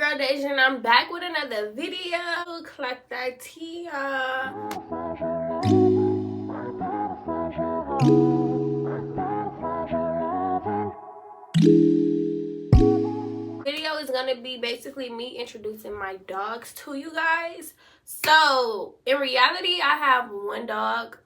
girl Deja, and I'm back with another video. Clock that tea. Video is gonna be basically me introducing my dogs to you guys. So in reality, I have one dog,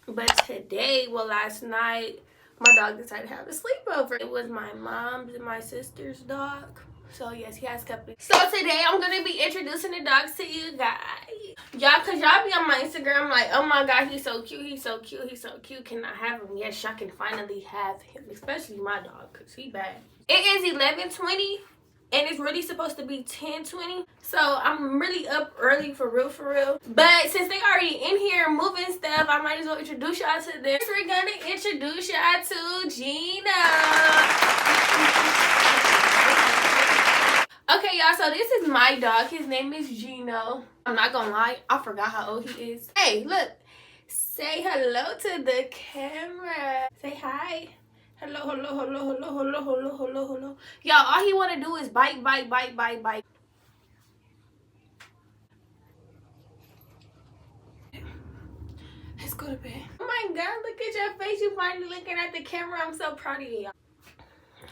but today, well, last night, my dog decided to have a sleepover. It was my mom's and my sister's dog. So yes, he has company. So today I'm gonna be introducing the dogs to you guys. Y'all, cause y'all be on my Instagram like, oh my god, he's so cute, he's so cute, he's so cute. Can I have him? Yes, y'all can finally have him. Especially my dog, cause he bad. It is 11:20 and it's really supposed to be 10:20. So I'm really up early for real. But since they already in here moving stuff, I might as well introduce y'all to them. We're gonna introduce y'all to Gina. Okay, y'all, so this is my dog. His name is Gino. I'm not gonna lie, I forgot how old he is. Hey, look. Say hello to the camera. Say hi. Hello. Y'all, all he wanna do is bite. Let's go to bed. Oh my god, look at your face. You finally looking at the camera. I'm so proud of you, y'all.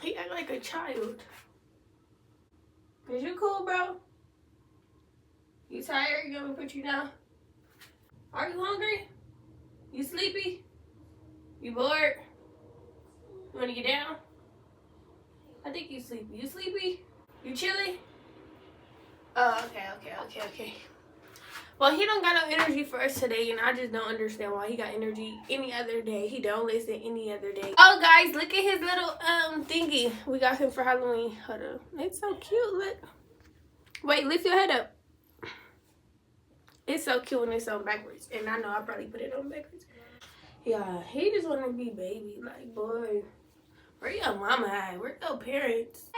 He act like a child. Is you cool, bro? You tired? You want me to put you down? Are you hungry? You sleepy? You bored? You want to get down? I think you sleepy. You sleepy? You chilly? Oh, okay. Well, he don't got no energy for us today, and I just don't understand why he got energy any other day. He don't listen any other day. Oh, guys, look at his little thingy. We got him for Halloween. Hold on. It's so cute. Look. Wait, lift your head up. It's so cute when it's on backwards. And I know I probably put it on backwards. Yeah, he just want to be baby. Like, boy, where your mama at? Where your parents?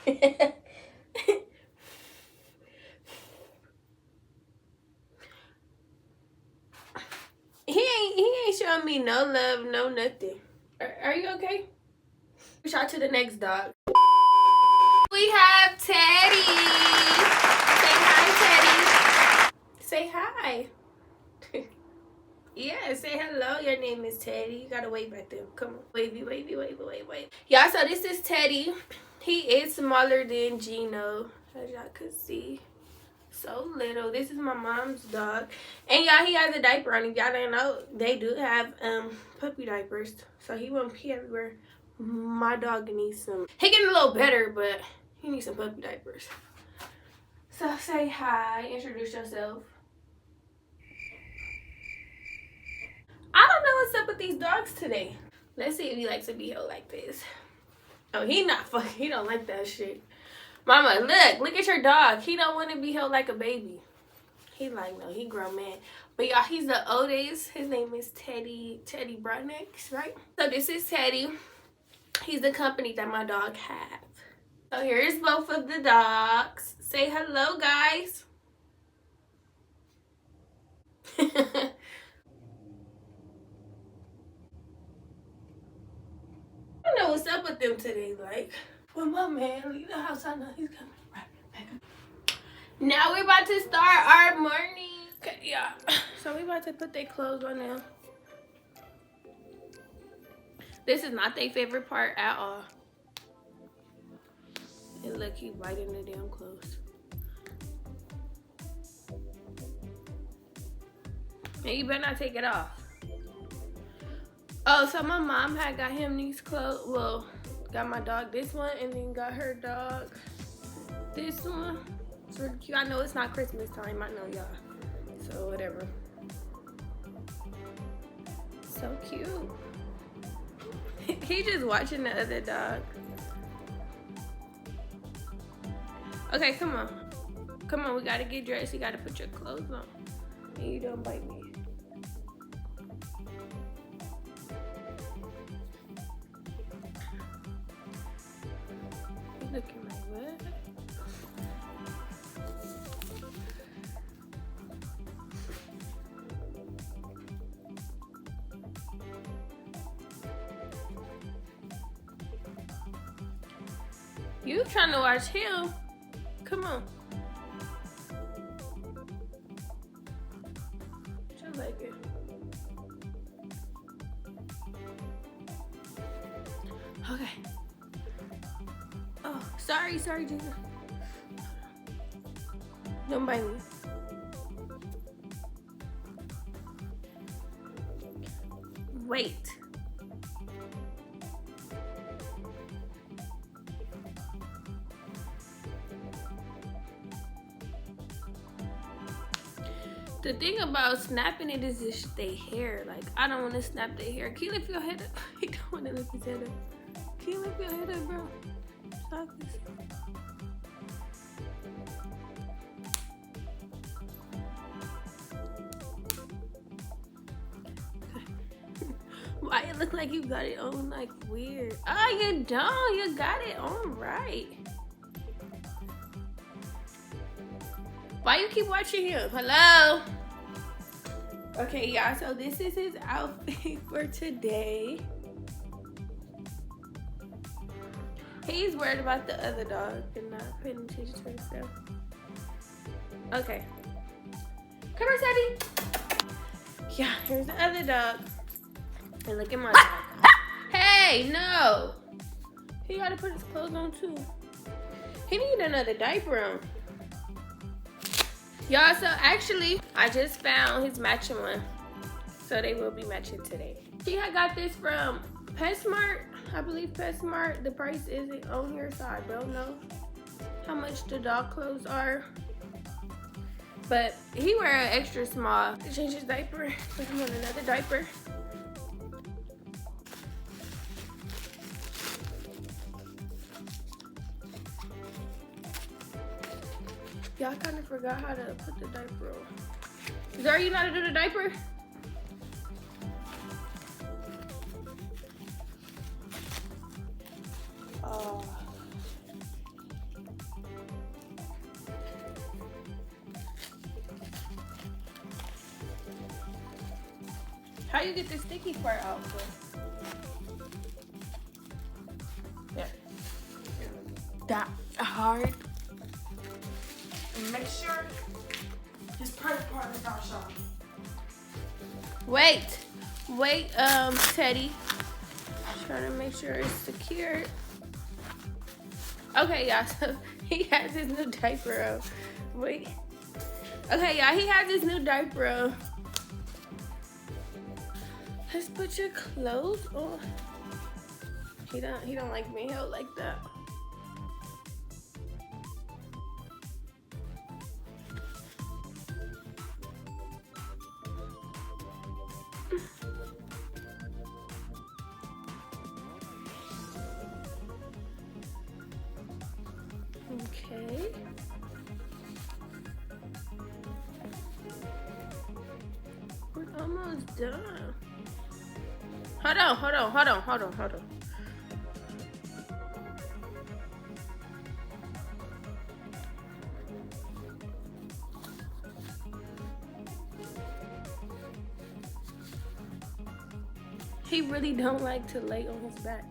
Hey. He ain't showing me no love, no nothing. Are you okay? Shout to the next dog. We have Teddy. Say hi, Teddy. Say hi. Yeah, say hello. Your name is Teddy. You gotta wave at them. Come on. Wavy. Y'all, so this is Teddy. He is smaller than Gino, as y'all could see. So little. This is my mom's dog. And y'all, he has a diaper on him. Y'all don't know, they do have puppy diapers. So he won't pee everywhere. My dog needs some. He getting a little better, but he needs some puppy diapers. So say hi. Introduce yourself. I don't know what's up with these dogs today. Let's see if he likes to be held like this. Oh, he not fucking. He don't like that shit. Mama, look at your dog. He don't want to be held like a baby. He like, no, he grown man. But y'all, he's the oldest. His name is Teddy Broadneck, right? So this is Teddy. He's the company that my dog has. So here's both of the dogs. Say hello, guys. I don't know what's up with them today. Like, when my man leave the house, I know he's coming right back. Now we're about to start our morning. Okay, yeah. So we're about to put their clothes on now. This is not their favorite part at all. And look, he's biting the damn clothes. And you better not take it off. Oh, so my mom had got him these clothes. Well, got my dog this one, and then got her dog this one. It's really cute. I know it's not Christmas time. I know y'all. So whatever. So cute. He just watching the other dog. Okay, come on, we gotta get dressed. You gotta put your clothes on. And you don't bite me. You looking like what? You trying to watch him? Come on. Just like it. Okay. Oh, sorry, Jesus. Don't bite me. Wait. The thing about snapping it is just their hair. Like, I don't want to snap their hair. Can you lift your head up? I don't want to lift his head up. Can you lift your head up, bro? Stop this. Why it look like you got it on like weird? Oh, you don't. You got it on right. Why you keep watching him? Hello? Okay, y'all, so this is his outfit for today. He's worried about the other dog and not paying attention to himself. Okay. Come here, Sadie. Yeah, here's the other dog. And look at my dog. Hey, no. He gotta put his clothes on too. He need another diaper on. Y'all, so actually, I just found his matching one. So they will be matching today. I got this from PetSmart. I believe PetSmart. The price isn't on here, so I don't know how much the dog clothes are. But he wear an extra small. Change his diaper. Put him on another diaper. Y'all kind of forgot how to put the diaper on. Zara, you know how to do the diaper? Oh. How you get the sticky part out? Yeah. That hard. And make sure this purple part is not showing. Wait, Teddy. Trying to make sure it's secured. Okay, y'all, so he has his new diaper on. Wait. Okay, y'all, he has his new diaper on. Let's put your clothes on. He don't like being held like that. Okay. We're almost done. Hold on. He really don't like to lay on his back.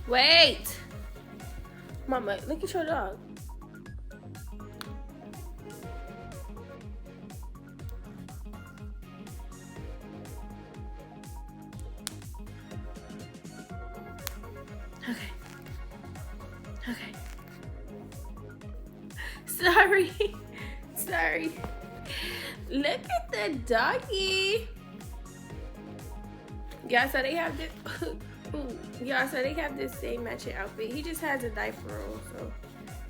Wait! Mama, look at your dog. Okay. Sorry. Look at the doggy. Yeah, so they have this. Yeah, so they have this same matching outfit. He just has a diaper on, so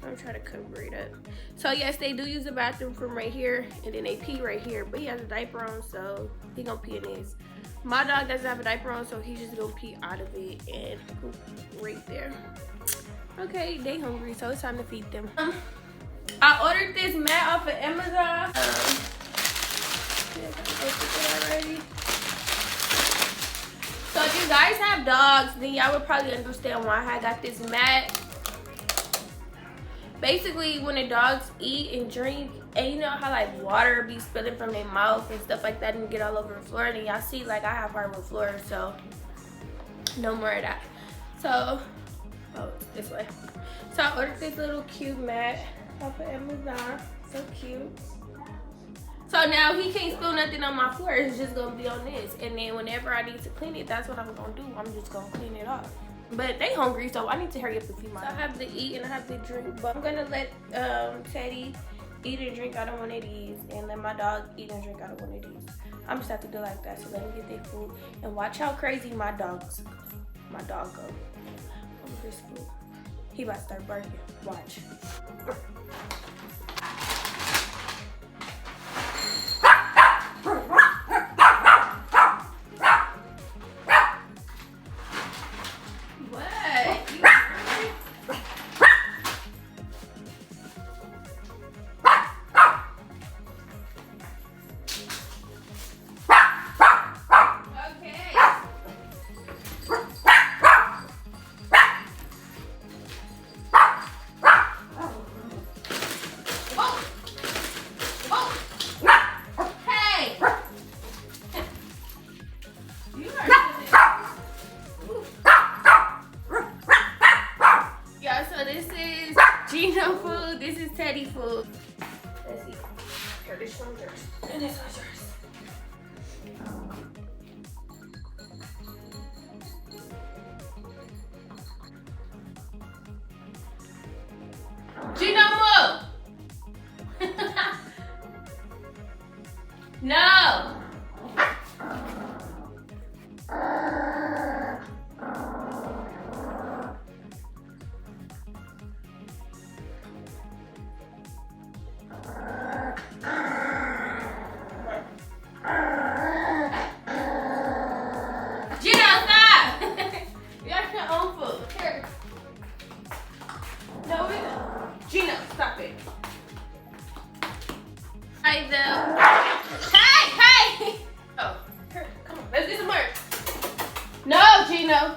I'm trying to cover it up. So yes, they do use the bathroom from right here, and then they pee right here. But he has a diaper on, so he gonna pee in his. My dog doesn't have a diaper on, so he's just gonna pee out of it and poop right there. Okay, they hungry, so it's time to feed them. I ordered this mat off of Amazon. Already. So if you guys have dogs, then y'all would probably understand why I got this mat. Basically, when the dogs eat and drink, and you know how like water be spilling from their mouth and stuff like that and get all over the floor, then y'all see like I have hardwood floor, so No more of that. So, oh, this way. So I ordered this little cute mat off of Amazon. So cute. So now he can't spill nothing on my floor. It's just gonna be on this. And then whenever I need to clean it, that's what I'm gonna do. I'm just gonna clean it off. But they hungry, so I need to hurry up and feed mine. So I have to eat and I have to drink. But I'm gonna let Teddy eat and drink out of one of these, and let my dog eat and drink out of one of these. I'm just have to do like that. So let them get their food and watch how crazy my dog go. Over his food. He about to start barking. Watch. Food. This is Teddy food. Let's see. Here, this one's yours. And this one's yours. Gino, move! No! Gino, stop it. Hey, hey! Oh, come on, let's get some work. No, Gino.